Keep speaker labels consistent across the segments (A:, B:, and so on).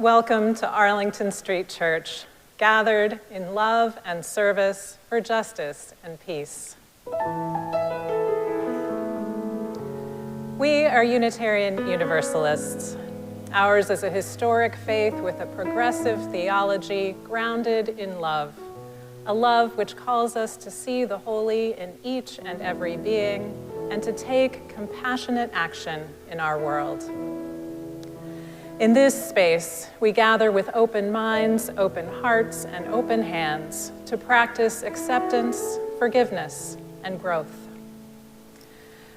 A: Welcome to Arlington Street Church, gathered in love and service for justice and peace. We are Unitarian Universalists. Ours is a historic faith with a progressive theology grounded in love, a love which calls us to see the holy in each and every being and to take compassionate action in our world. In this space, we gather with open minds, open hearts, and open hands to practice acceptance, forgiveness, and growth.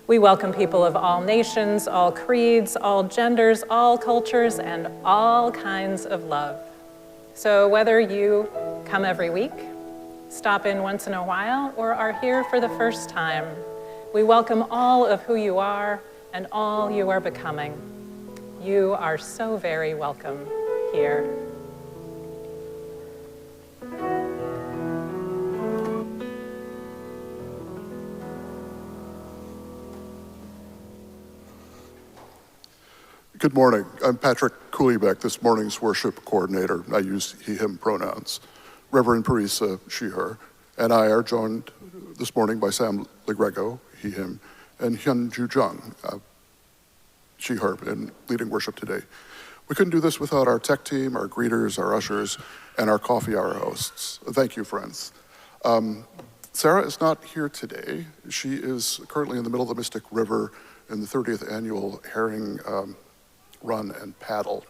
A: We welcome people of all nations, all creeds, all genders, all cultures, and all kinds of love. So whether you come every week, stop in once in a while, or are here for the first time, we welcome all of who you are and all you are becoming. You are so very welcome here.
B: Good morning. I'm Patrick Cooleybeck, this morning's worship coordinator. I use he, him pronouns. Reverend Parisa, she, her, and I are joined this morning by Sam Legrego, he, him, and Hyun Ju Jung, she, her, in leading worship today. We couldn't do this without our tech team, our greeters, our ushers, and our coffee hour hosts. Thank you, friends. Sarah is not here today. She is currently in the middle of the Mystic River in the 30th annual herring run and paddle.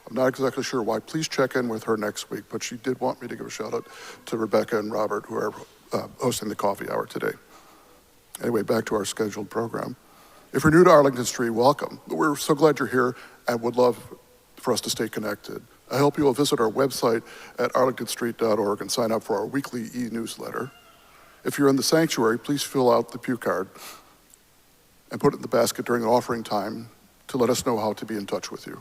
B: I'm not exactly sure why. Please check in with her next week, but she did want me to give a shout out to Rebecca and Robert, who are hosting the coffee hour today. Anyway, back to our scheduled program. If you're new to Arlington Street, welcome. We're so glad you're here and would love for us to stay connected. I hope you will visit our website at arlingtonstreet.org and sign up for our weekly e-newsletter. If you're in the sanctuary, please fill out the pew card and put it in the basket during the offering time to let us know how to be in touch with you.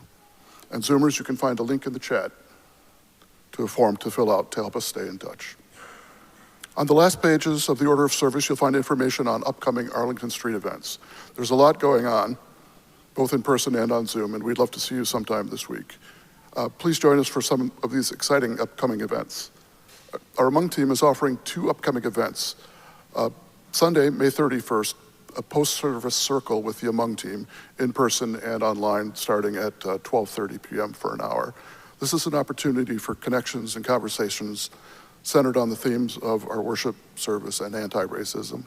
B: And Zoomers, you can find a link in the chat to a form to fill out to help us stay in touch. On the last pages of the order of service, you'll find information on upcoming Arlington Street events. There's a lot going on, both in person and on Zoom, and we'd love to see you sometime this week. Please join us for some of these exciting upcoming events. Our Among team is offering 2 upcoming events. Sunday, May 31st, a post-service circle with the Among team, in person and online, starting at 12:30 p.m. for an hour. This is an opportunity for connections and conversations centered on the themes of our worship service and anti-racism.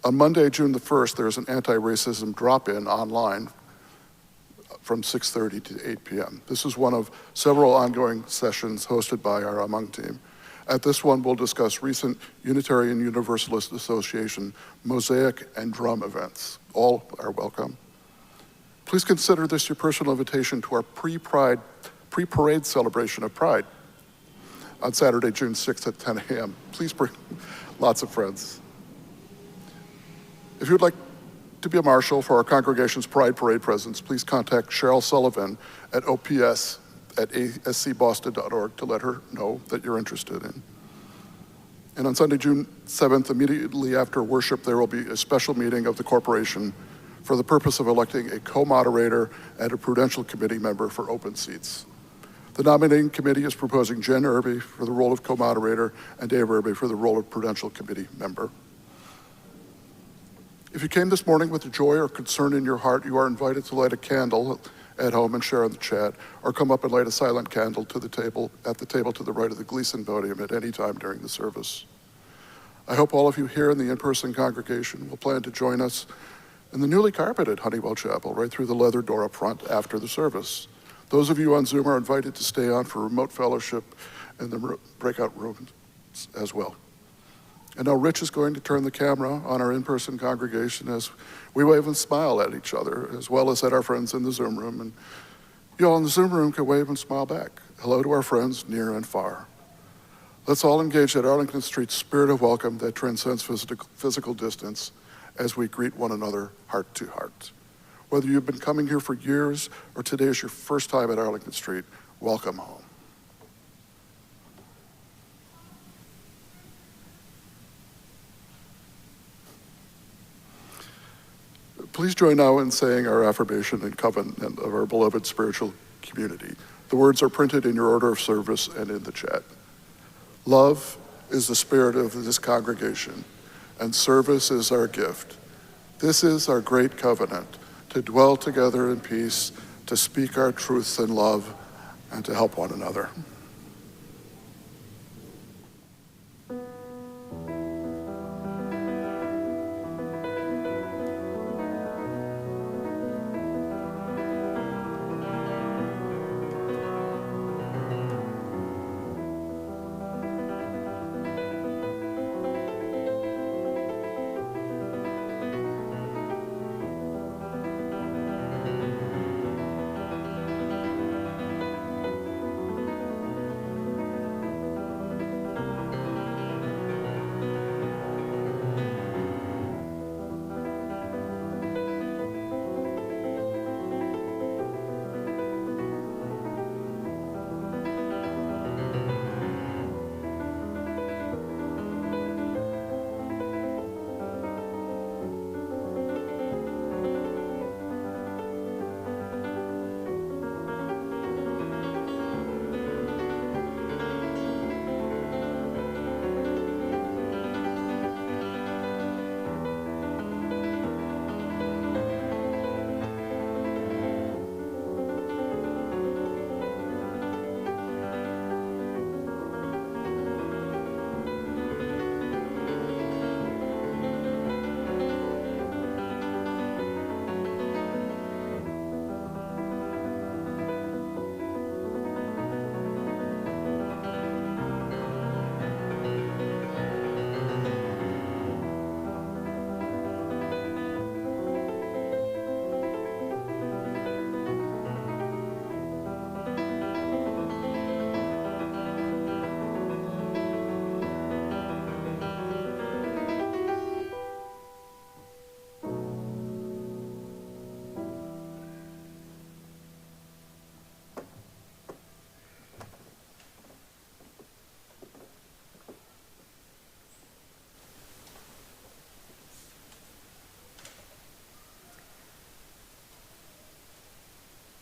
B: On Monday, June the 1st, there's an anti-racism drop-in online from 6:30 to 8 p.m. This is one of several ongoing sessions hosted by our Among team. At this one, we'll discuss recent Unitarian Universalist Association Mosaic and Drum events. All are welcome. Please consider this your personal invitation to our pre-parade celebration of Pride on Saturday, June 6th at 10 a.m. Please bring lots of friends. If you'd like to be a marshal for our congregation's Pride Parade presence, please contact Cheryl Sullivan at ops@ascboston.org to let her know that you're interested in. And on Sunday, June 7th, immediately after worship, there will be a special meeting of the corporation for the purpose of electing a co-moderator and a prudential committee member for open seats. The nominating committee is proposing Jen Irby for the role of co-moderator and Dave Irby for the role of prudential committee member. If you came this morning with a joy or concern in your heart, you are invited to light a candle at home and share in the chat, or come up and light a silent candle at the table to the right of the Gleason podium at any time during the service. I hope all of you here in the in-person congregation will plan to join us in the newly carpeted Honeywell Chapel right through the leather door up front after the service. Those of you on Zoom are invited to stay on for remote fellowship in the breakout rooms as well. And now Rich is going to turn the camera on our in-person congregation as we wave and smile at each other, as well as at our friends in the Zoom room. And you all in the Zoom room can wave and smile back. Hello to our friends near and far. Let's all engage that Arlington Street spirit of welcome that transcends physical distance as we greet one another heart to heart. Whether you've been coming here for years or today is your first time at Arlington Street, welcome home. Please join now in saying our affirmation and covenant of our beloved spiritual community. The words are printed in your order of service and in the chat. Love is the spirit of this congregation, and service is our gift. This is our great covenant, to dwell together in peace, to speak our truths in love, and to help one another.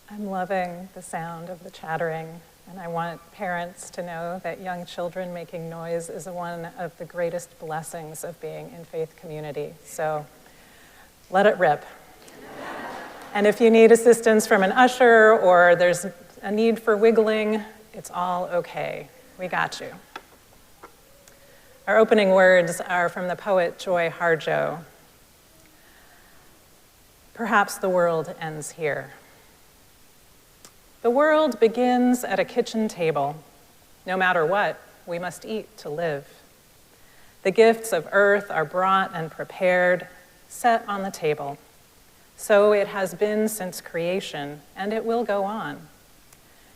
A: I'm loving the sound of the chattering, and I want parents to know that young children making noise is one of the greatest blessings of being in faith community. So let it rip. And if you need assistance from an usher or there's a need for wiggling, it's all okay. We got you. Our opening words are from the poet Joy Harjo. Perhaps the world ends here. The world begins at a kitchen table. No matter what, we must eat to live. The gifts of earth are brought and prepared, set on the table. So it has been since creation, and it will go on.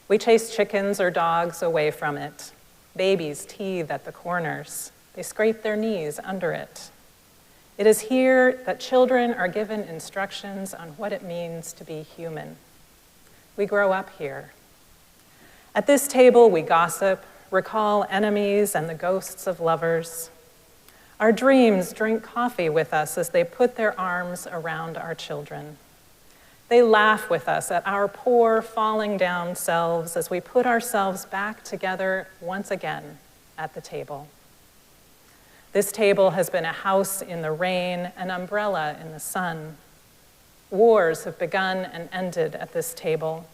A: We chase chickens or dogs away from it. Babies teethe at the corners. They scrape their knees under it. It is here that children are given instructions on what it means to be human. We grow up here. At this table, we gossip, recall enemies and the ghosts of lovers. Our dreams drink coffee with us as they put their arms around our children. They laugh with us at our poor, falling down selves as we put ourselves back together once again at the table. This table has been a house in the rain, an umbrella in the sun. Wars have begun and ended at this table.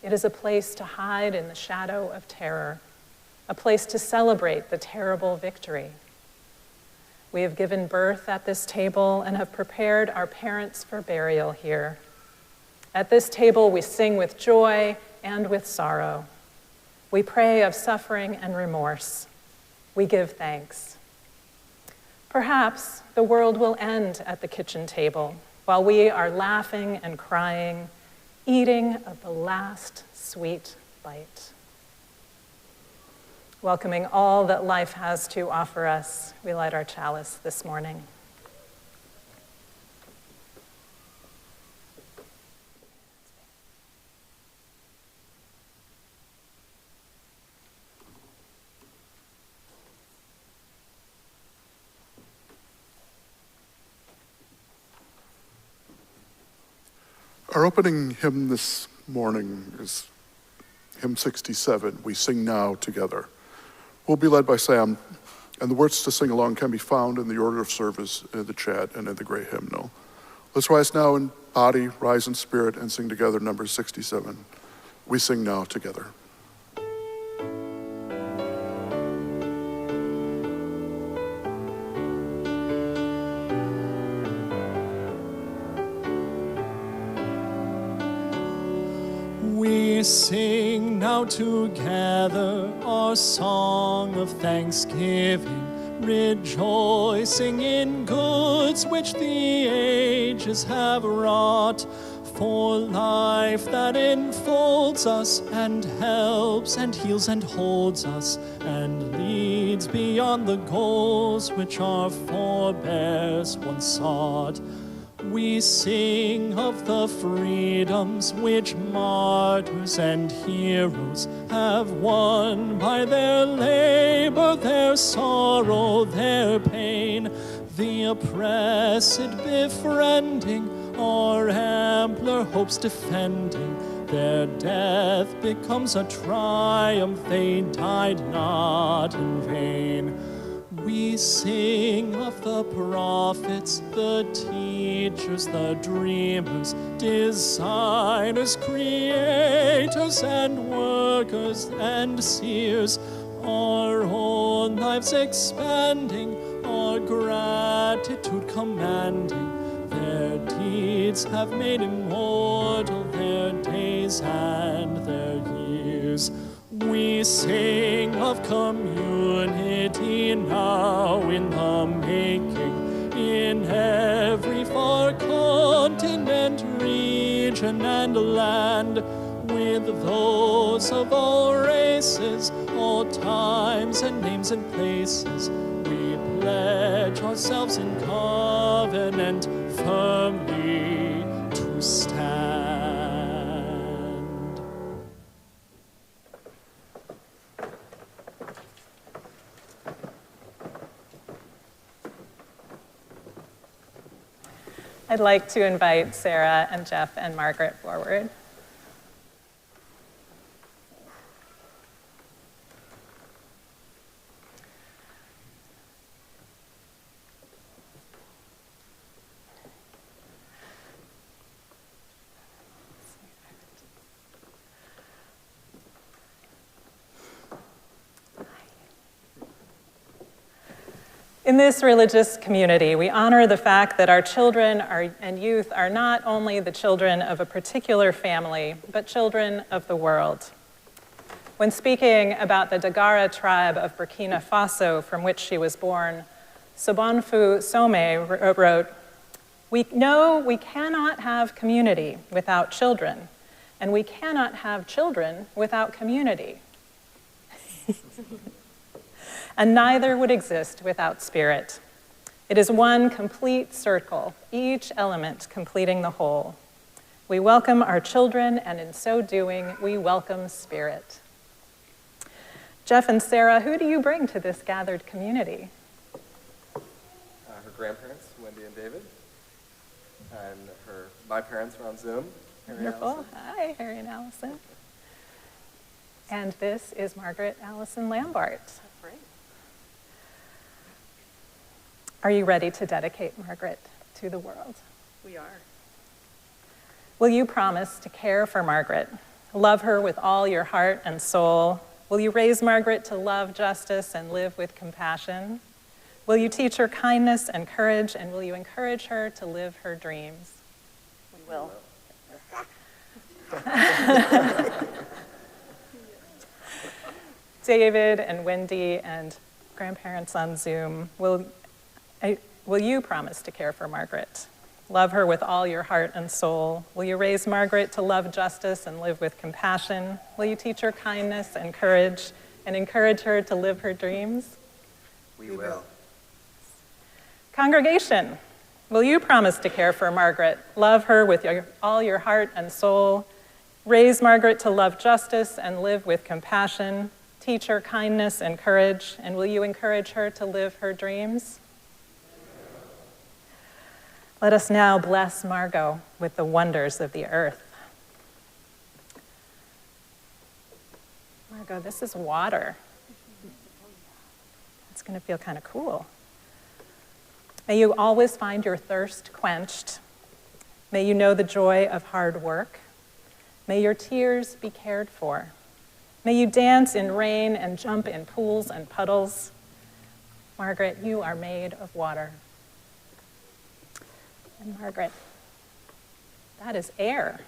A: It is a place to hide in the shadow of terror, a place to celebrate the terrible victory. We have given birth at this table and have prepared our parents for burial here. At this table, we sing with joy and with sorrow. We pray of suffering and remorse. We give thanks. Perhaps the world will end at the kitchen table, while we are laughing and crying, eating of the last sweet bite. Welcoming all that life has to offer us, we light our chalice this morning.
B: Our opening hymn this morning is hymn 67, We Sing Now Together. We'll be led by Sam, and the words to sing along can be found in the order of service in the chat and in the gray hymnal. Let's rise now in body, rise in spirit, and sing together number 67. We sing now together.
C: We sing now together our song of thanksgiving, rejoicing in goods which the ages have wrought, for life that enfolds us and helps and heals and holds us and leads beyond the goals which our forebears once sought. We sing of the freedoms which martyrs and heroes have won by their labor, their sorrow, their pain, the oppressed befriending, our ampler hopes defending. Their death becomes a triumph, they died not in vain. We sing of the prophets, the teachers, the dreamers, designers, creators, and workers and seers, our own lives expanding, our gratitude commanding. Their deeds have made immortal their days and their years. We sing of community now in the making, in every far continent, region, and land, with those of all races, all times and names and places. We pledge ourselves in covenant firmly to stand.
A: I'd like to invite Sarah and Jeff and Margaret forward. In this religious community, we honor the fact that our children and youth are not only the children of a particular family, but children of the world. When speaking about the Dagara tribe of Burkina Faso, from which she was born, Sobonfu Some wrote, "We know we cannot have community without children, and we cannot have children without community." And neither would exist without spirit. It is one complete circle, each element completing the whole. We welcome our children, and in so doing, we welcome spirit. Jeff and Sarah, who do you bring to this gathered community?
D: Her grandparents, Wendy and David, and my parents are on Zoom.
A: Wonderful. Hi, Harry and Allison. And this is Margaret Allison Lambart. Are you ready to dedicate Margaret to the world?
E: We are.
A: Will you promise to care for Margaret, love her with all your heart and soul? Will you raise Margaret to love justice and live with compassion? Will you teach her kindness and courage, and will you encourage her to live her dreams?
E: We will.
A: David and Wendy and grandparents on Zoom, will you promise to care for Margaret? Love her with all your heart and soul. Will you raise Margaret to love justice and live with compassion? Will you teach her kindness and encourage her to live her dreams?
D: We will.
A: Congregation, will you promise to care for Margaret? Love her with all your heart and soul. Raise Margaret to love justice and live with compassion. Teach her kindness and courage, and will you encourage her to live her dreams? Let us now bless Margot with the wonders of the earth. Margot, this is water. It's going to feel kind of cool. May you always find your thirst quenched. May you know the joy of hard work. May your tears be cared for. May you dance in rain and jump in pools and puddles. Margaret, you are made of water. And Margaret, that is air.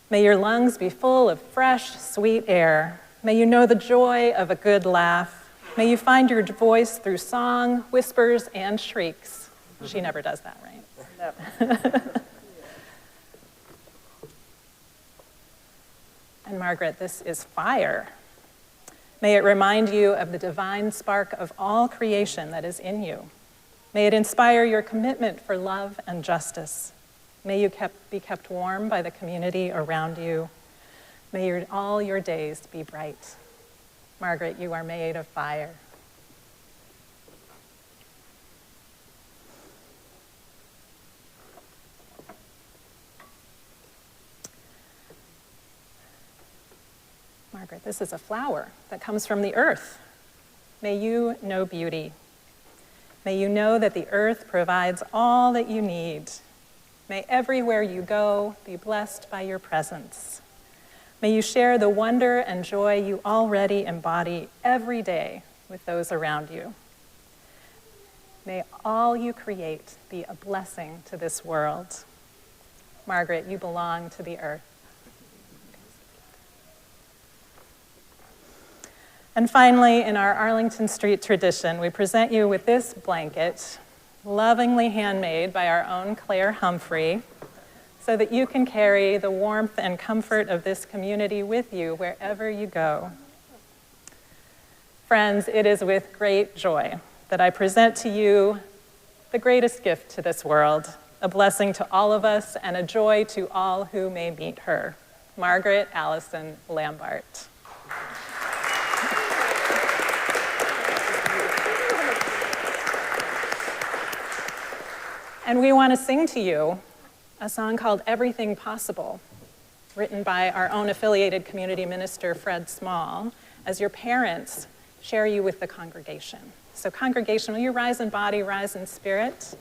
A: May your lungs be full of fresh, sweet air. May you know the joy of a good laugh. May you find your voice through song, whispers, and shrieks. She never does that, right?
E: No.
A: And Margaret, this is fire. May it remind you of the divine spark of all creation that is in you. May it inspire your commitment for love and justice. May you be kept warm by the community around you. May all your days be bright. Margaret, you are made of fire. Margaret, this is a flower that comes from the earth. May you know beauty. May you know that the earth provides all that you need. May everywhere you go be blessed by your presence. May you share the wonder and joy you already embody every day with those around you. May all you create be a blessing to this world. Margaret, you belong to the earth. And finally, in our Arlington Street tradition, we present you with this blanket, lovingly handmade by our own Claire Humphrey, so that you can carry the warmth and comfort of this community with you wherever you go. Friends, it is with great joy that I present to you the greatest gift to this world, a blessing to all of us and a joy to all who may meet her, Margaret Allison Lambart. And we want to sing to you a song called Everything Possible, written by our own affiliated community minister, Fred Small, as your parents share you with the congregation. So congregation, will you rise in body, rise in spirit,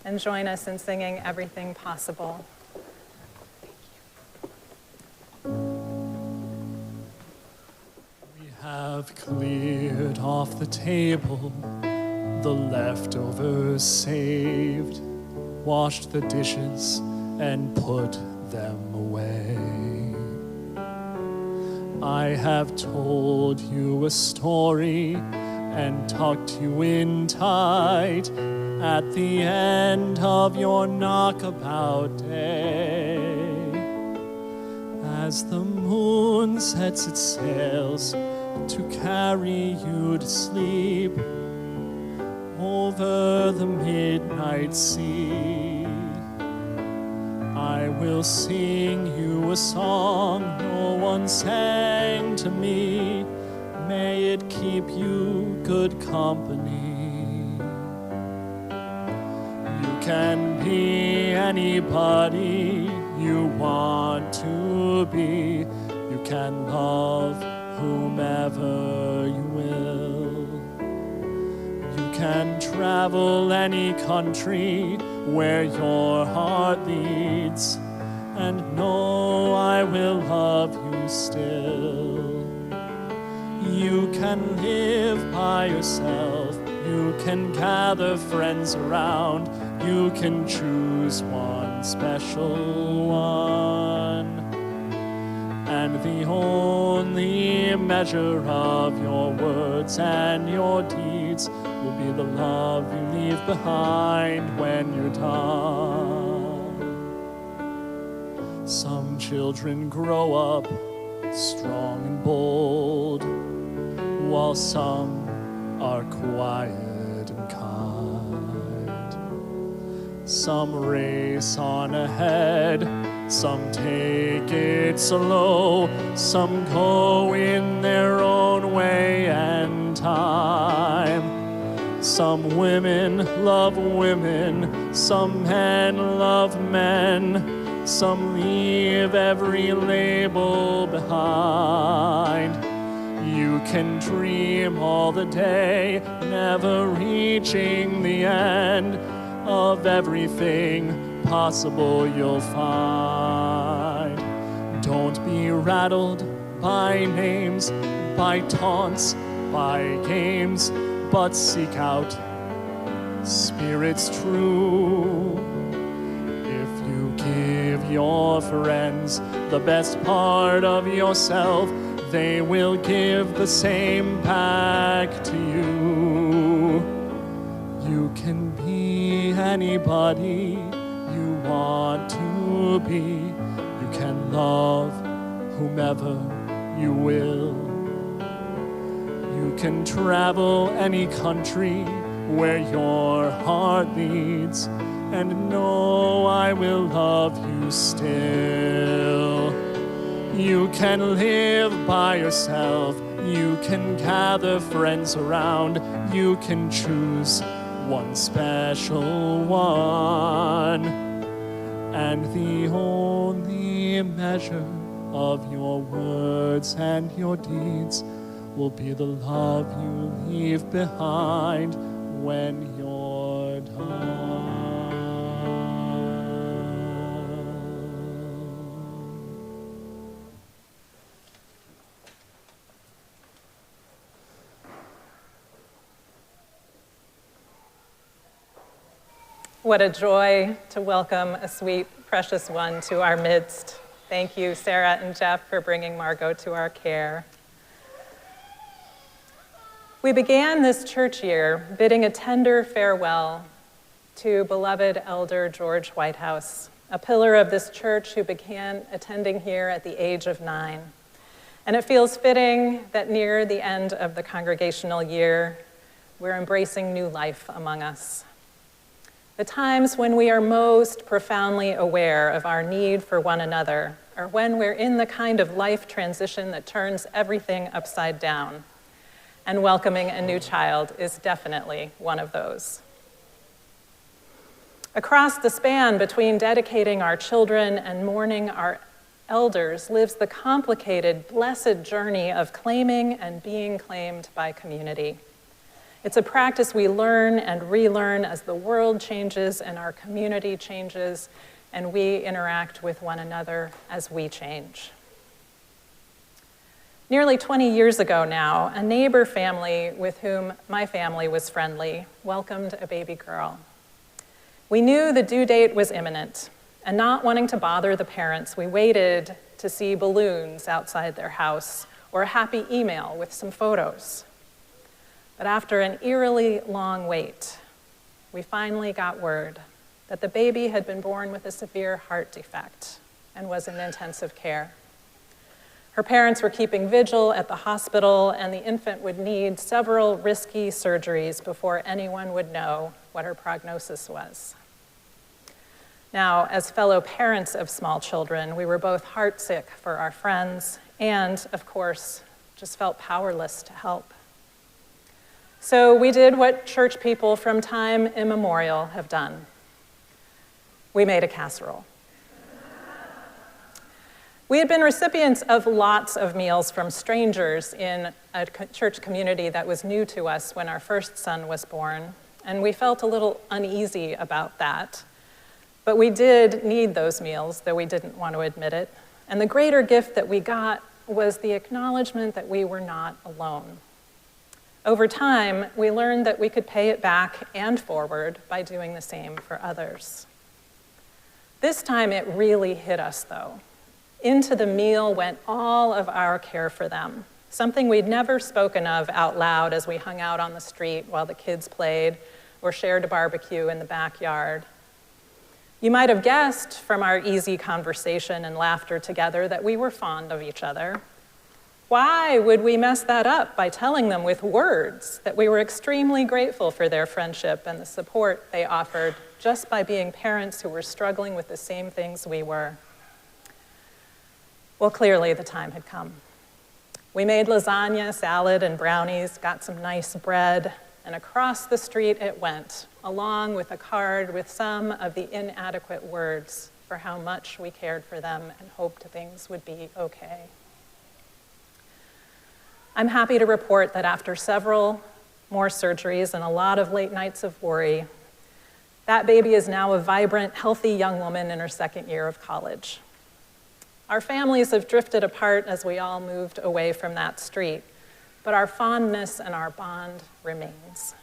A: and join us in singing Everything Possible.
C: We have cleared off the table, the leftovers saved, washed the dishes and put them away. I have told you a story and tucked you in tight at the end of your knockabout day. As the moon sets its sails to carry you to sleep over the midnight sea, I will sing you a song no one sang to me. May it keep you good company. You can be anybody you want to be. You can love whomever you will. You can travel any country where your heart leads, and know I will love you still. You can live by yourself, you can gather friends around, you can choose one special one. And the only measure of your words and your deeds will be the love you leave behind when you're done. Some children grow up strong and bold, while some are quiet and kind. Some race on ahead, some take it slow, some go in their own way and time. Some women love women, some men love men, some leave every label behind. You can dream all the day, never reaching the end of everything possible you'll find. Don't be rattled by names, by taunts, by games, but seek out spirits true. If you give your friends the best part of yourself, they will give the same back to you. You can be anybody you want to be. You can love whomever you will. You can travel any country where your heart leads, and know I will love you still. You can live by yourself. You can gather friends around. You can choose one special one. And the only measure of your words and your deeds will be the love you leave behind when you're done.
A: What a joy to welcome a sweet, precious one to our midst. Thank you, Sarah and Jeff, for bringing Margot to our care. We began this church year bidding a tender farewell to beloved Elder George Whitehouse, a pillar of this church who began attending here at the age of 9. And it feels fitting that near the end of the congregational year, we're embracing new life among us. The times when we are most profoundly aware of our need for one another are when we're in the kind of life transition that turns everything upside down. And welcoming a new child is definitely one of those. Across the span between dedicating our children and mourning our elders lives the complicated, blessed journey of claiming and being claimed by community. It's a practice we learn and relearn as the world changes and our community changes, and we interact with one another as we change. Nearly 20 years ago now, a neighbor family with whom my family was friendly welcomed a baby girl. We knew the due date was imminent, and not wanting to bother the parents, we waited to see balloons outside their house or a happy email with some photos. But after an eerily long wait, we finally got word that the baby had been born with a severe heart defect and was in intensive care. Her parents were keeping vigil at the hospital, and the infant would need several risky surgeries before anyone would know what her prognosis was. Now, as fellow parents of small children, we were both heartsick for our friends and, of course, just felt powerless to help. So we did what church people from time immemorial have done. We made a casserole. We had been recipients of lots of meals from strangers in a church community that was new to us when our first son was born, and we felt a little uneasy about that. But we did need those meals, though we didn't want to admit it. And the greater gift that we got was the acknowledgement that we were not alone. Over time, we learned that we could pay it back and forward by doing the same for others. This time it really hit us, though. Into the meal went all of our care for them, something we'd never spoken of out loud as we hung out on the street while the kids played or shared a barbecue in the backyard. You might have guessed from our easy conversation and laughter together that we were fond of each other. Why would we mess that up by telling them with words that we were extremely grateful for their friendship and the support they offered just by being parents who were struggling with the same things we were? Well, clearly the time had come. We made lasagna, salad, and brownies, got some nice bread, and across the street it went, along with a card with some of the inadequate words for how much we cared for them and hoped things would be okay. I'm happy to report that after several more surgeries and a lot of late nights of worry, that baby is now a vibrant, healthy young woman in her second year of college. Our families have drifted apart as we all moved away from that street, but our fondness and our bond remains.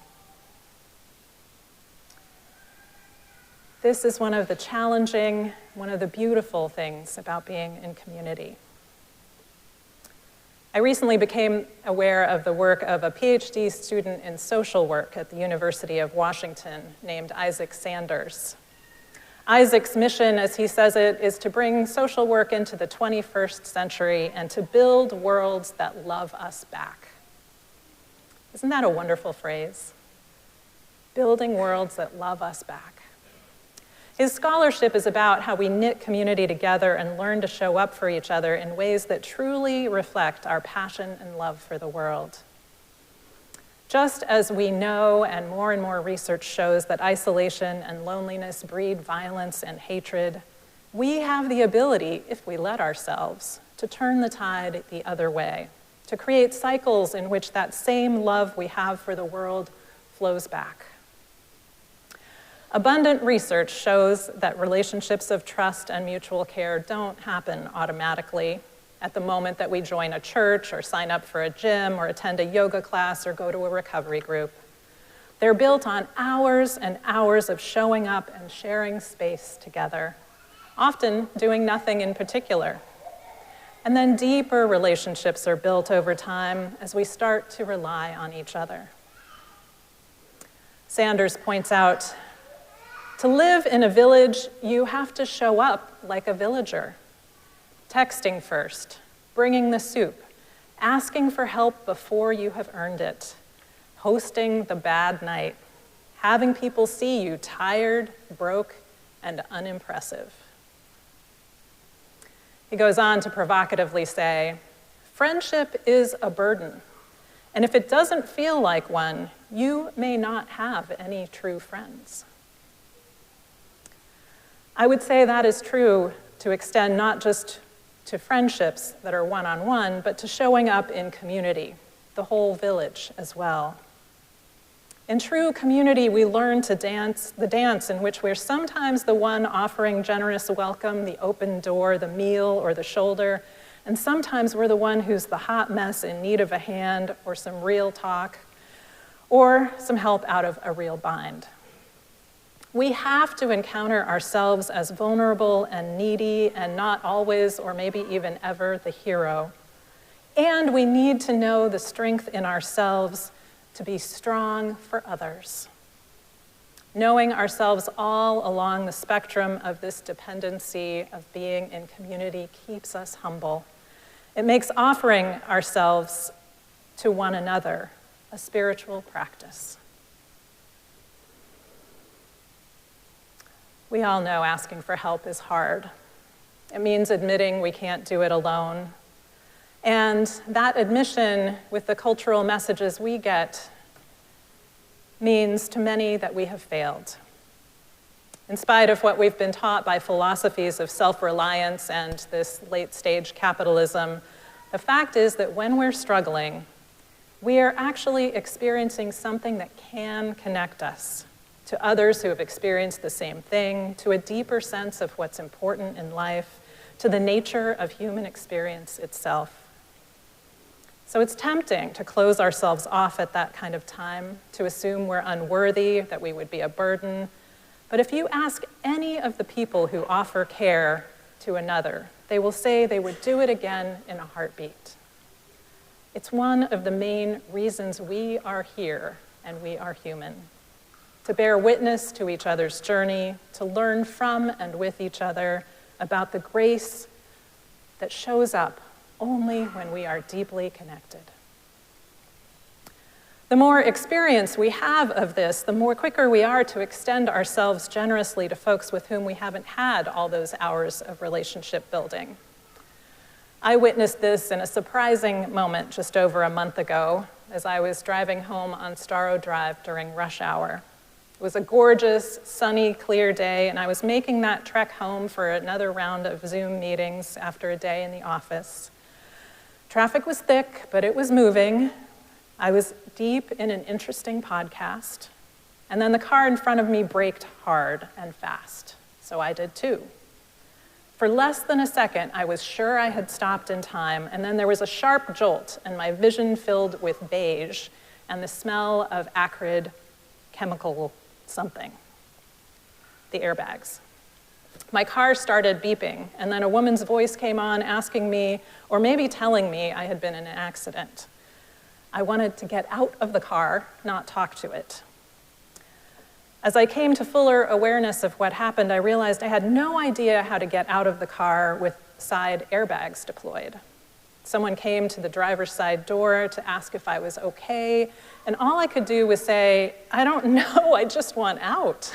A: This is one of the challenging, one of the beautiful things about being in community. I recently became aware of the work of a PhD student in social work at the University of Washington named Isaac Sanders. Isaac's mission, as he says it, is to bring social work into the 21st century and to build worlds that love us back. Isn't that a wonderful phrase? Building worlds that love us back. His scholarship is about how we knit community together and learn to show up for each other in ways that truly reflect our passion and love for the world. Just as we know, and more research shows, that isolation and loneliness breed violence and hatred, we have the ability, if we let ourselves, to turn the tide the other way, to create cycles in which that same love we have for the world flows back. Abundant research shows that relationships of trust and mutual care don't happen automatically at the moment that we join a church or sign up for a gym or attend a yoga class or go to a recovery group. They're built on hours and hours of showing up and sharing space together, often doing nothing in particular. And then deeper relationships are built over time as we start to rely on each other. Sanders points out, to live in a village, you have to show up like a villager. Texting first, bringing the soup, asking for help before you have earned it, hosting the bad night, having people see you tired, broke, and unimpressive. He goes on to provocatively say, friendship is a burden, and if it doesn't feel like one, you may not have any true friends. I would say that is true to extend not just to friendships that are one-on-one, but to showing up in community, the whole village as well. In true community, we learn to dance the dance in which we're sometimes the one offering generous welcome, the open door, the meal, or the shoulder, and sometimes we're the one who's the hot mess in need of a hand or some real talk, or some help out of a real bind. We have to encounter ourselves as vulnerable and needy and not always, or maybe even ever, the hero. And we need to know the strength in ourselves to be strong for others. Knowing ourselves all along the spectrum of this dependency of being in community keeps us humble. It makes offering ourselves to one another a spiritual practice. We all know asking for help is hard. It means admitting we can't do it alone. And that admission, with the cultural messages we get, means to many that we have failed. In spite of what we've been taught by philosophies of self-reliance and this late-stage capitalism, the fact is that when we're struggling, we are actually experiencing something that can connect us to others who have experienced the same thing, to a deeper sense of what's important in life, to the nature of human experience itself. So it's tempting to close ourselves off at that kind of time, to assume we're unworthy, that we would be a burden. But if you ask any of the people who offer care to another, they will say they would do it again in a heartbeat. It's one of the main reasons we are here and we are human. To bear witness to each other's journey, to learn from and with each other about the grace that shows up only when we are deeply connected. The more experience we have of this, the more quicker we are to extend ourselves generously to folks with whom we haven't had all those hours of relationship building. I witnessed this in a surprising moment just over a month ago as I was driving home on Starrow Drive during rush hour. It was a gorgeous, sunny, clear day, and I was making that trek home for another round of Zoom meetings after a day in the office. Traffic was thick, but it was moving. I was deep in an interesting podcast. And then the car in front of me braked hard and fast. So I did too. For less than a second, I was sure I had stopped in time, and then there was a sharp jolt, and my vision filled with beige and the smell of acrid chemical something, the airbags. My car started beeping, and then a woman's voice came on asking me, or maybe telling me I had been in an accident. I wanted to get out of the car, not talk to it. As I came to fuller awareness of what happened, I realized I had no idea how to get out of the car with side airbags deployed. Someone came to the driver's side door to ask if I was okay, and all I could do was say, "I don't know, I just want out."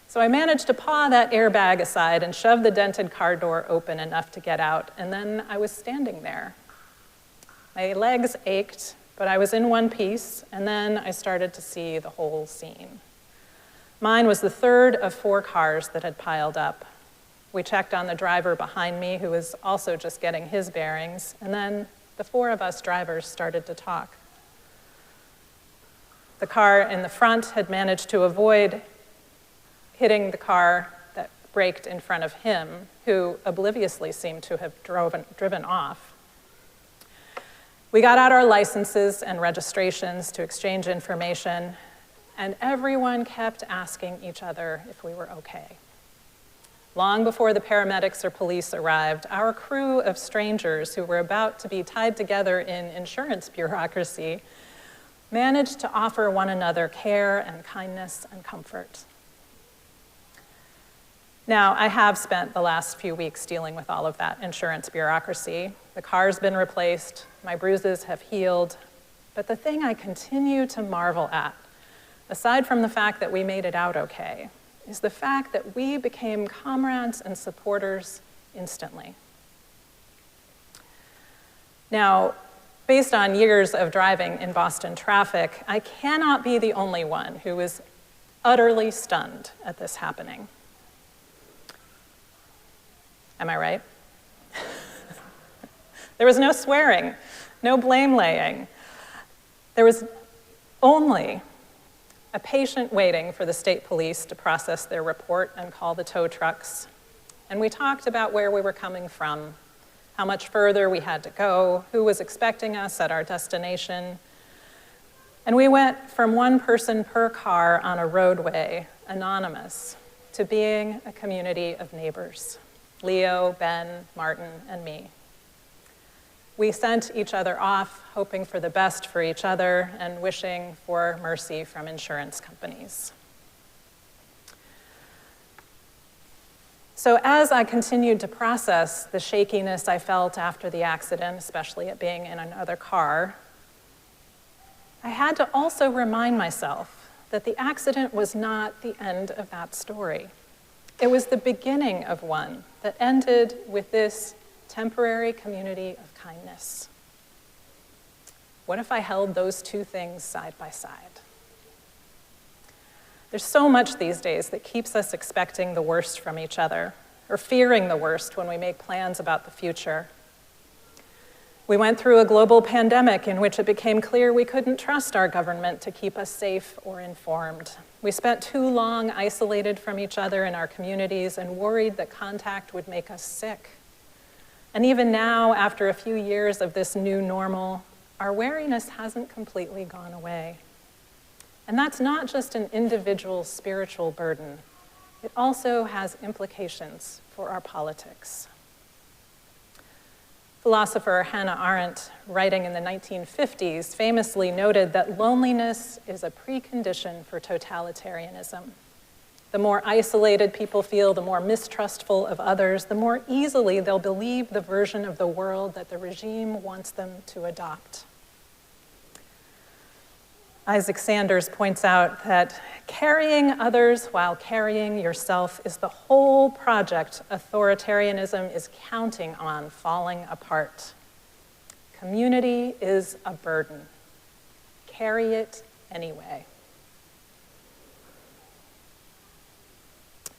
A: So I managed to paw that airbag aside and shove the dented car door open enough to get out, and then I was standing there. My legs ached, but I was in one piece, and then I started to see the whole scene. Mine was the third of 4 cars that had piled up. We checked on the driver behind me, who was also just getting his bearings, and then the 4 of us drivers started to talk. The car in the front had managed to avoid hitting the car that braked in front of him, who obliviously seemed to have driven off. We got out our licenses and registrations to exchange information, and everyone kept asking each other if we were okay. Long before the paramedics or police arrived, our crew of strangers who were about to be tied together in insurance bureaucracy managed to offer one another care and kindness and comfort. Now, I have spent the last few weeks dealing with all of that insurance bureaucracy. The car's been replaced, my bruises have healed, but the thing I continue to marvel at, aside from the fact that we made it out okay, is the fact that we became comrades and supporters instantly. Now, based on years of driving in Boston traffic, I cannot be the only one who is utterly stunned at this happening. Am I right? There was no swearing, no blame laying. There was only a patient waiting for the state police to process their report and call the tow trucks. And we talked about where we were coming from, how much further we had to go, who was expecting us at our destination. And we went from one person per car on a roadway, anonymous, to being a community of neighbors. Leo, Ben, Martin, and me. We sent each other off, hoping for the best for each other and wishing for mercy from insurance companies. So as I continued to process the shakiness I felt after the accident, especially it being in another car, I had to also remind myself that the accident was not the end of that story. It was the beginning of one that ended with this temporary community of kindness. What if I held those two things side by side? There's so much these days that keeps us expecting the worst from each other, or fearing the worst when we make plans about the future. We went through a global pandemic in which it became clear we couldn't trust our government to keep us safe or informed. We spent too long isolated from each other in our communities and worried that contact would make us sick. And even now, after a few years of this new normal, our wariness hasn't completely gone away. And that's not just an individual spiritual burden. It also has implications for our politics. Philosopher Hannah Arendt, writing in the 1950s, famously noted that loneliness is a precondition for totalitarianism. The more isolated people feel, the more mistrustful of others, the more easily they'll believe the version of the world that the regime wants them to adopt. Isaac Sanders points out that carrying others while carrying yourself is the whole project authoritarianism is counting on falling apart. Community is a burden. Carry it anyway.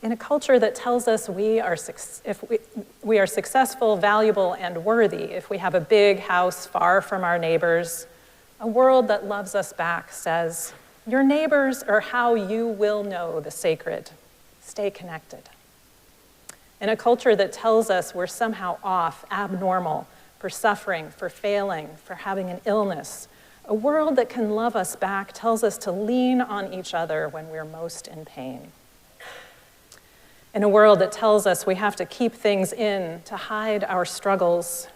A: In a culture that tells us we are successful, valuable, and worthy if we have a big house far from our neighbors, a world that loves us back says, your neighbors are how you will know the sacred. Stay connected. In a culture that tells us we're somehow off, abnormal, for suffering, for failing, for having an illness, a world that can love us back tells us to lean on each other when we're most in pain. In a world that tells us we have to keep things in to hide our struggles,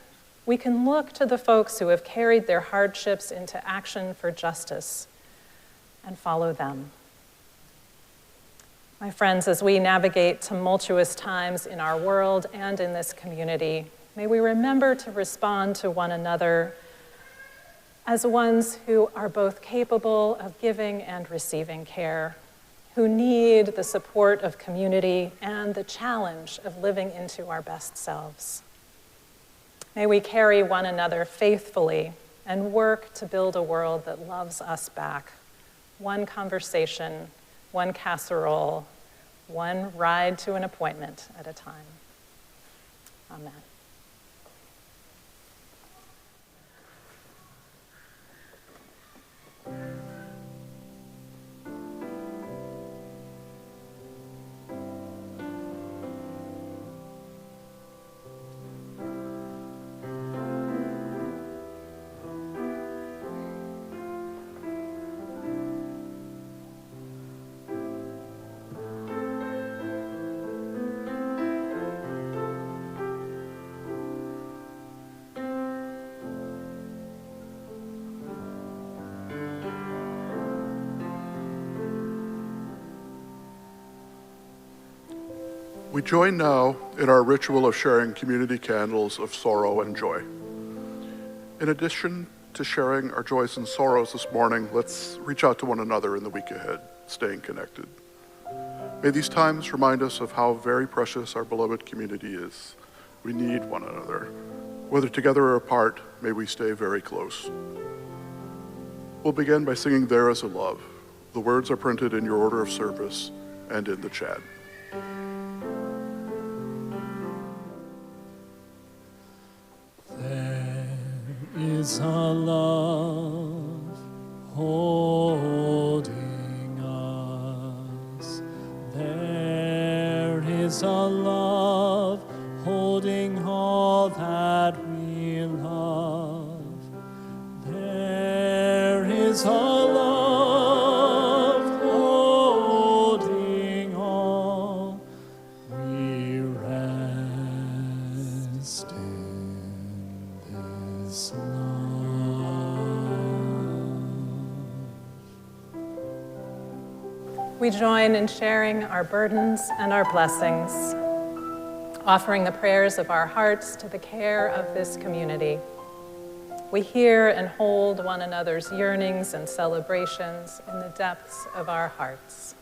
A: we can look to the folks who have carried their hardships into action for justice and follow them. My friends, as we navigate tumultuous times in our world and in this community, may we remember to respond to one another as ones who are both capable of giving and receiving care, who need the support of community and the challenge of living into our best selves. May we carry one another faithfully and work to build a world that loves us back, one conversation, one casserole, one ride to an appointment at a time. Amen.
B: We join now in our ritual of sharing community candles of sorrow and joy. In addition to sharing our joys and sorrows this morning, let's reach out to one another in the week ahead, staying connected. May these times remind us of how very precious our beloved community is. We need one another. Whether together or apart, may we stay very close. We'll begin by singing There Is a Love. The words are printed in your order of service and in the chat.
C: Is a love holding us. There is a love holding all that we love. There is a love holding all. We rest in this love.
A: We join in sharing our burdens and our blessings, offering the prayers of our hearts to the care of this community. We hear and hold one another's yearnings and celebrations in the depths of our hearts.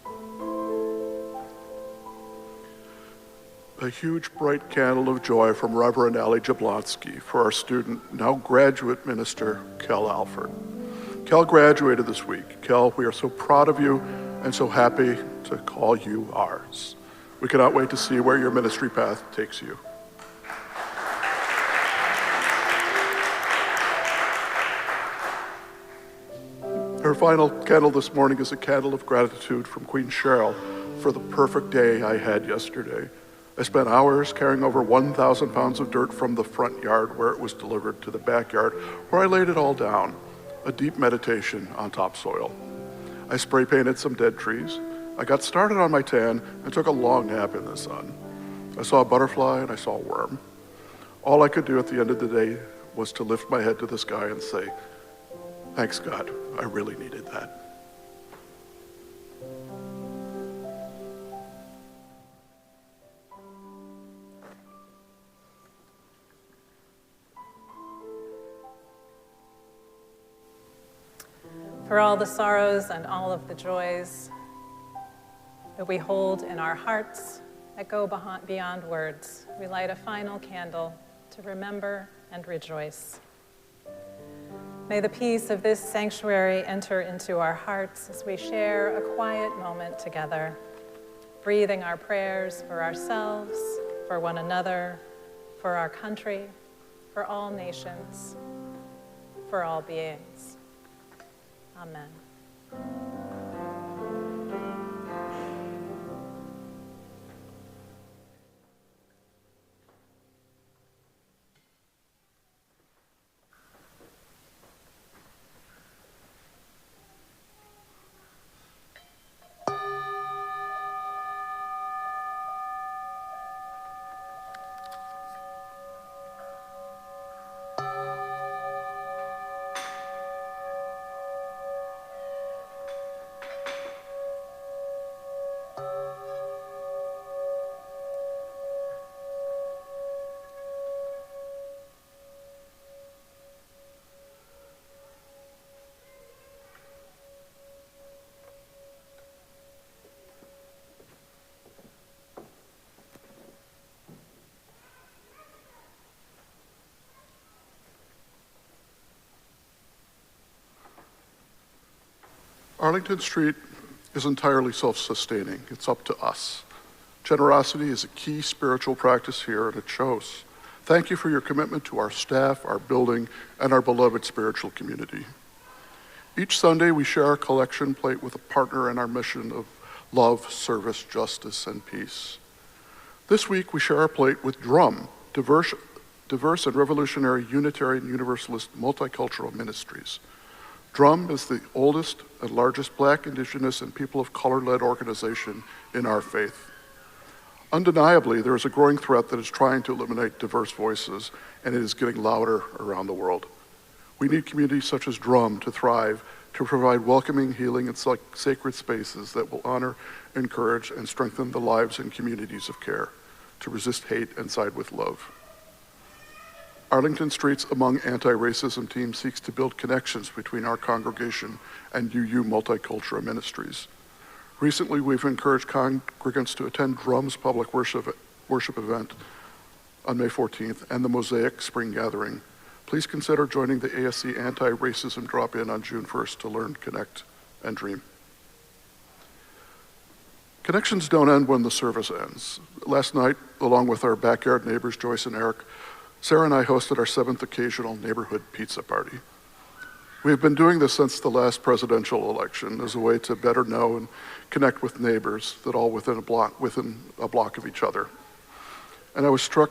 B: A huge bright candle of joy from Reverend Ali Jablonski for our student, now graduate minister, Kel Alford. Kel graduated this week. Kel, we are so proud of you and so happy to call you ours. We cannot wait to see where your ministry path takes you. Her final candle this morning is a candle of gratitude from Queen Cheryl for the perfect day I had yesterday. I spent hours carrying over 1,000 pounds of dirt from the front yard where it was delivered to the backyard, where I laid it all down, a deep meditation on topsoil. I spray painted some dead trees. I got started on my tan and took a long nap in the sun. I saw a butterfly and I saw a worm. All I could do at the end of the day was to lift my head to the sky and say, thanks God, I really needed that.
A: For all the sorrows and all of the joys that we hold in our hearts that go beyond words, we light a final candle to remember and rejoice. May the peace of this sanctuary enter into our hearts as we share a quiet moment together. breathing our prayers for ourselves, for one another, for our country, for all nations, for all beings. Amen.
B: Arlington Street is entirely self-sustaining. It's up to us. Generosity is a key spiritual practice here, and it shows. Thank you for your commitment to our staff, our building, and our beloved spiritual community. Each Sunday, we share our collection plate with a partner in our mission of love, service, justice, and peace. This week, we share our plate with Drum, diverse and revolutionary Unitarian Universalist multicultural ministries. Drum is the oldest and largest Black, Indigenous, and people of color-led organization in our faith. Undeniably, there is a growing threat that is trying to eliminate diverse voices, and it is getting louder around the world. We need communities such as Drum to thrive, to provide welcoming, healing, and sacred spaces that will honor, encourage, and strengthen the lives and communities of care, to resist hate and side with love. Arlington Street's Among Anti-Racism team seeks to build connections between our congregation and UU Multicultural Ministries. Recently, we've encouraged congregants to attend Drum's public worship event on May 14th and the Mosaic Spring Gathering. Please consider joining the ASC Anti-Racism Drop-In on June 1st to learn, connect, and dream. Connections don't end when the service ends. Last night, along with our backyard neighbors, Joyce and Eric, Sarah and I hosted our 7th occasional neighborhood pizza party. We have been doing this since the last presidential election as a way to better know and connect with neighbors that all within a block of each other. And I was struck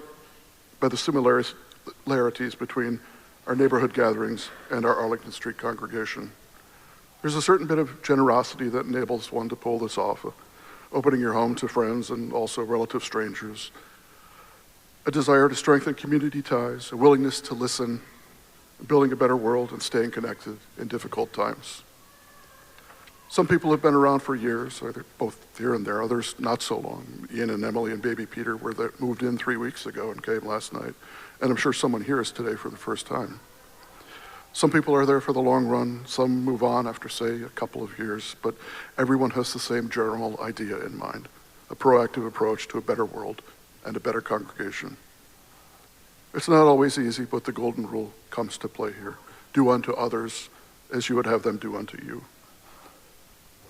B: by the similarities between our neighborhood gatherings and our Arlington Street congregation. There's a certain bit of generosity that enables one to pull this off, opening your home to friends and also relative strangers, a desire to strengthen community ties, a willingness to listen, building a better world and staying connected in difficult times. Some people have been around for years, either both here and there, others not so long. Ian and Emily and baby Peter moved in 3 weeks ago and came last night, and I'm sure someone here is today for the first time. Some people are there for the long run, some move on after, say, a couple of years, but everyone has the same general idea in mind, a proactive approach to a better world and a better congregation. It's not always easy, but the golden rule comes to play here. Do unto others as you would have them do unto you.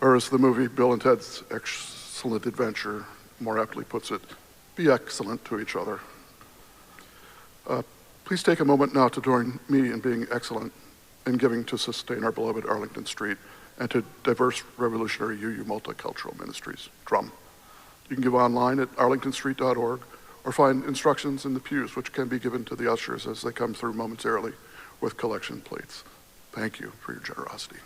B: Or as the movie Bill and Ted's Excellent Adventure more aptly puts it, be excellent to each other. Please take a moment now to join me in being excellent in giving to sustain our beloved Arlington Street and to diverse revolutionary UU multicultural ministries, Drum. You can give online at arlingtonstreet.org or find instructions in the pews, which can be given to the ushers as they come through momentarily with collection plates. Thank you for your generosity.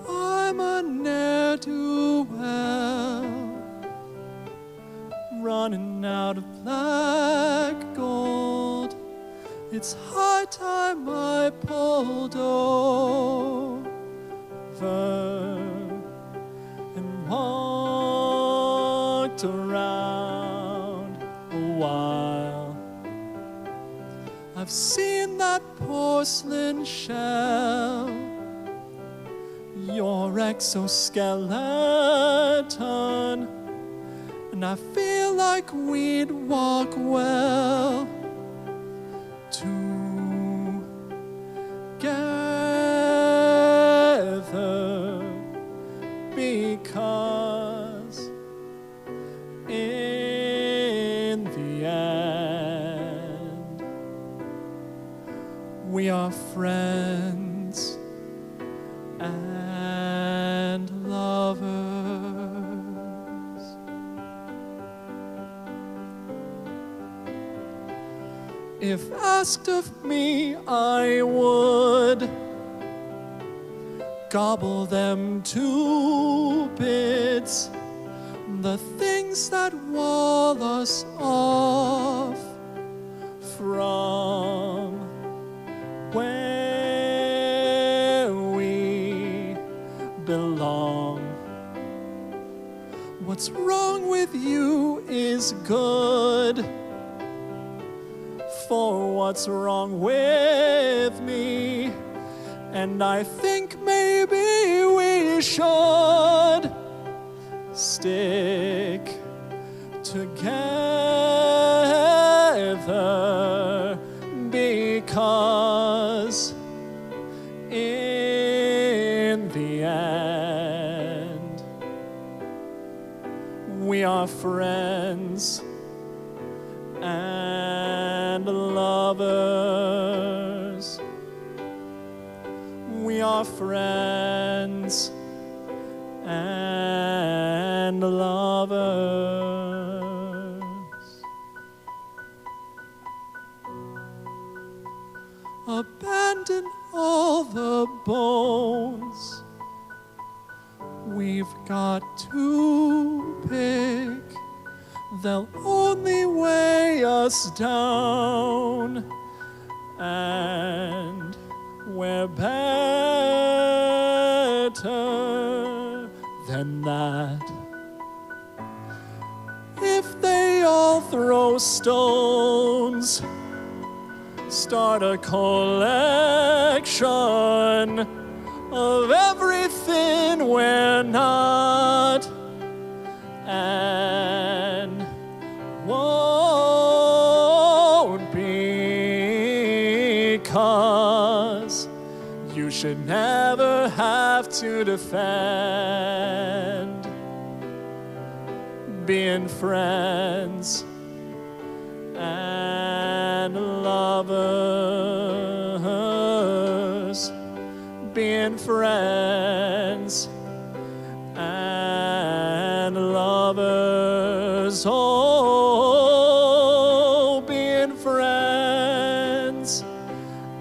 C: I'm a ne'er-do-well, running out of black gold. It's high time I pulled over and walked around seen that porcelain shell, your exoskeleton, and I feel like we'd walk well together, because in the end we are friends and lovers. If asked of me, I would gobble them to bits, the things that wall us off from where we belong. What's wrong with you is good for what's wrong with me, and I think maybe we should stick together, because in the end we are friends and lovers. We are friends and lovers. Abandon all the bones we've got to pick. They'll only weigh us down, and we're better than that. If they all throw stones, start a collection of everything we're not and won't be, 'cause you should never have to defend being friends and lovers, being friends and lovers, oh, being friends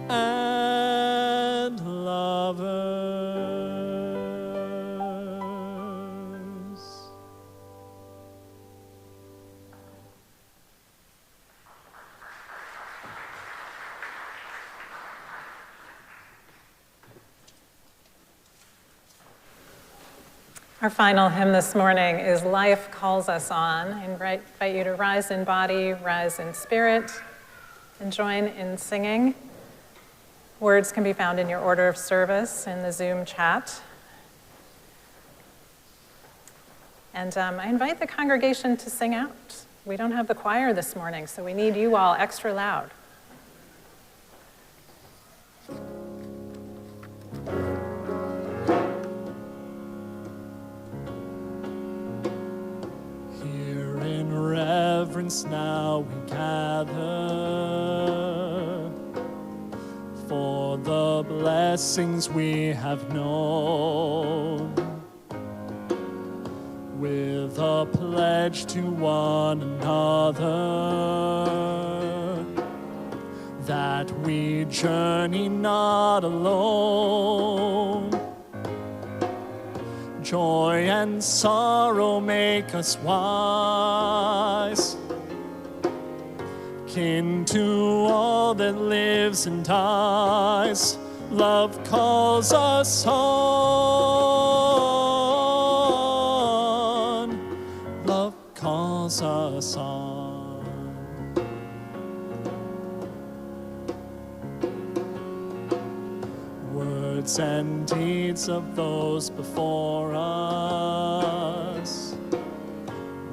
C: and lovers.
A: Our final hymn this morning is Life Calls Us On. I invite you to rise in body, rise in spirit, and join in singing. Words can be found in your order of service in the Zoom chat. And I invite the congregation to sing out. We don't have the choir this morning, so we need you all extra loud.
C: Reverence now we gather for the blessings we have known, with a pledge to one another that we journey not alone. Joy and sorrow make us wise, kin to all that lives and dies. Love calls us on. Love calls us on. words and deeds of those before us.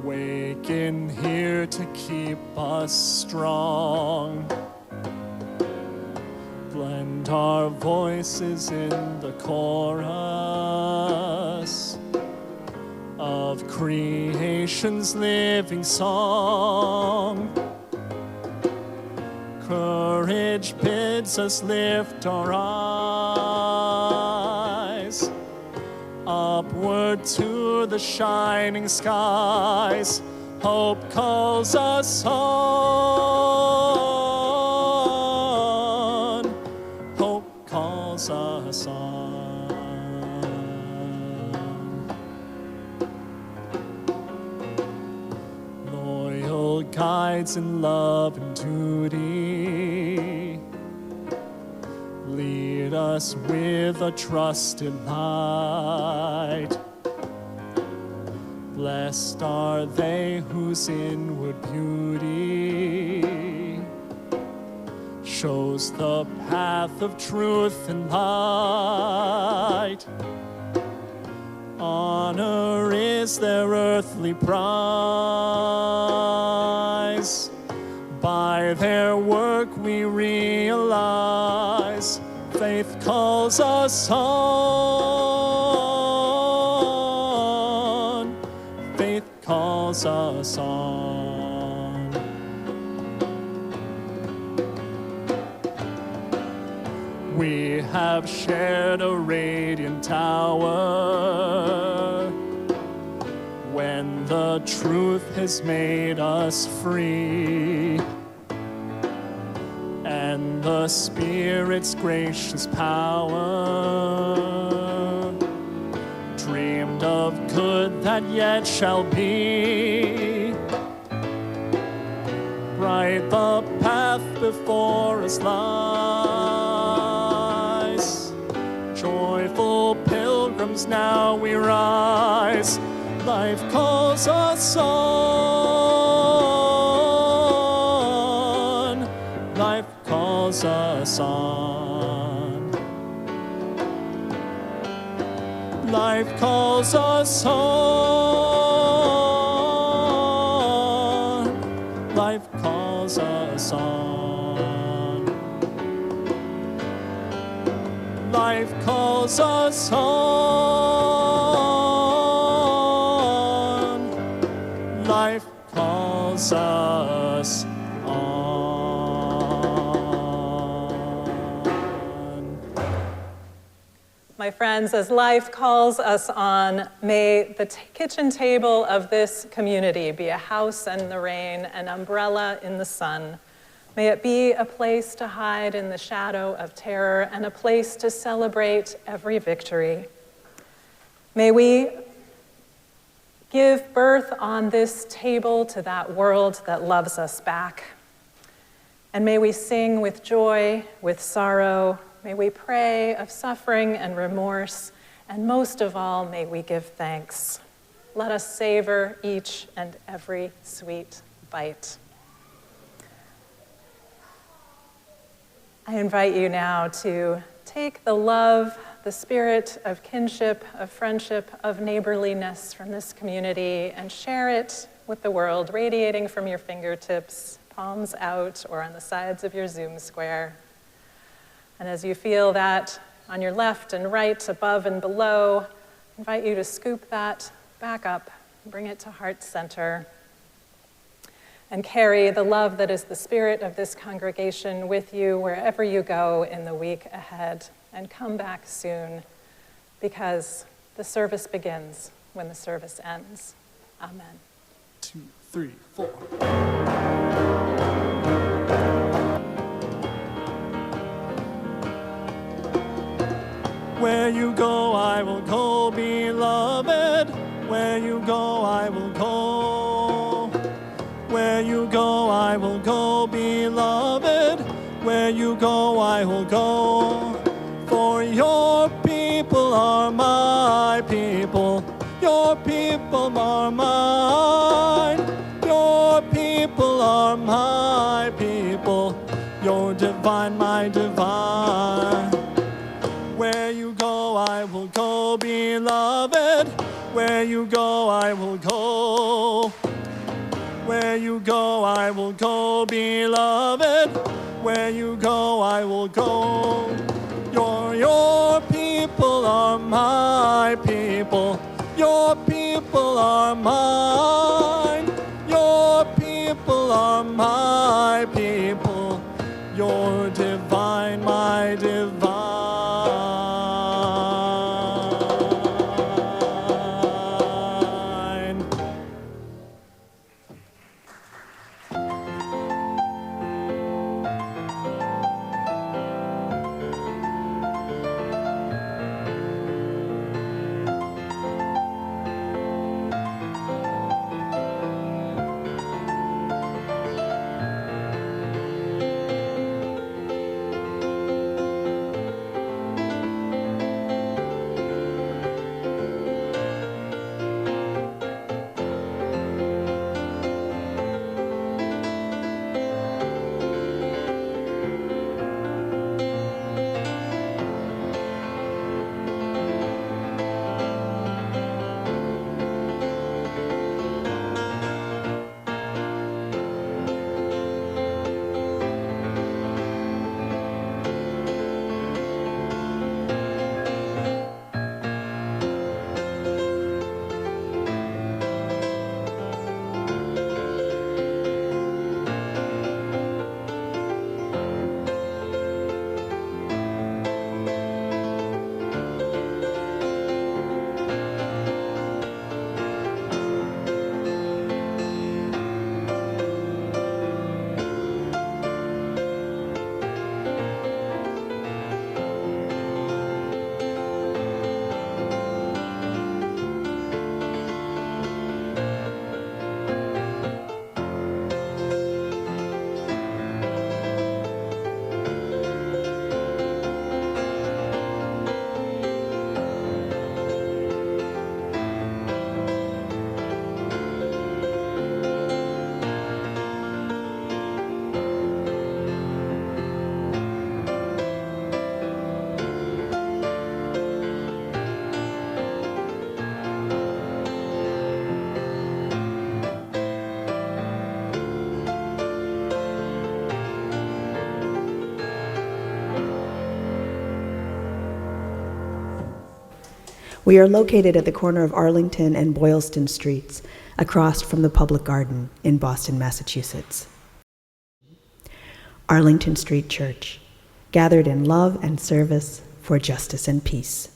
C: Waken here to keep us strong. Blend our voices in the chorus of creation's living song. Courage bids us lift our eyes upward to the shining skies. Hope calls us on. Hope calls us on. Loyal guides in love and duty, lead us with a trusted light. Blessed are they whose inward beauty shows the path of truth and light. Honor is their earthly prize. By their work we realize faith calls us on. Faith calls us on. We have shared a radiant hour when the truth has made us free, and the Spirit's gracious power dreamed of good that yet shall be. Bright the path before us lies. Joyful pilgrims now we rise. Life calls us on. Life calls us on. Life calls us on. Life calls us on. Life calls us on. Life calls us on.
A: My friends, as life calls us on, may the kitchen table of this community be a house in the rain, an umbrella in the sun. May it be a place to hide in the shadow of terror and a place to celebrate every victory. May we give birth on this table to that world that loves us back. And may we sing with joy, with sorrow. May we pray of suffering and remorse. And most of all, may we give thanks. Let us savor each and every sweet bite. I invite you now to take the love, the spirit of kinship, of friendship, of neighborliness from this community and share it with the world, radiating from your fingertips, palms out, or on the sides of your Zoom square. And as you feel that on your left and right, above and below, I invite you to scoop that back up, bring it to heart center, and carry the love that is the spirit of this congregation with you wherever you go in the week ahead. And come back soon, because the service begins when the service ends. Amen.
C: 2, 3, 4. Where you go, I will go, beloved. Where you go, I will go. Where you go, I will go, beloved. Where you go, I will go. For your people are my people. Your people are mine. Your people are my people. Your divine, my divine. Where you Where you go, I will go. Where you go, I will go, beloved. Where you go, I will go. Your people are my people. Your people are mine. Your people are my people. You're divine, my divine.
F: We are located at the corner of Arlington and Boylston Streets, across from the Public Garden in Boston, Massachusetts. Arlington Street Church, gathered in love and service for justice and peace.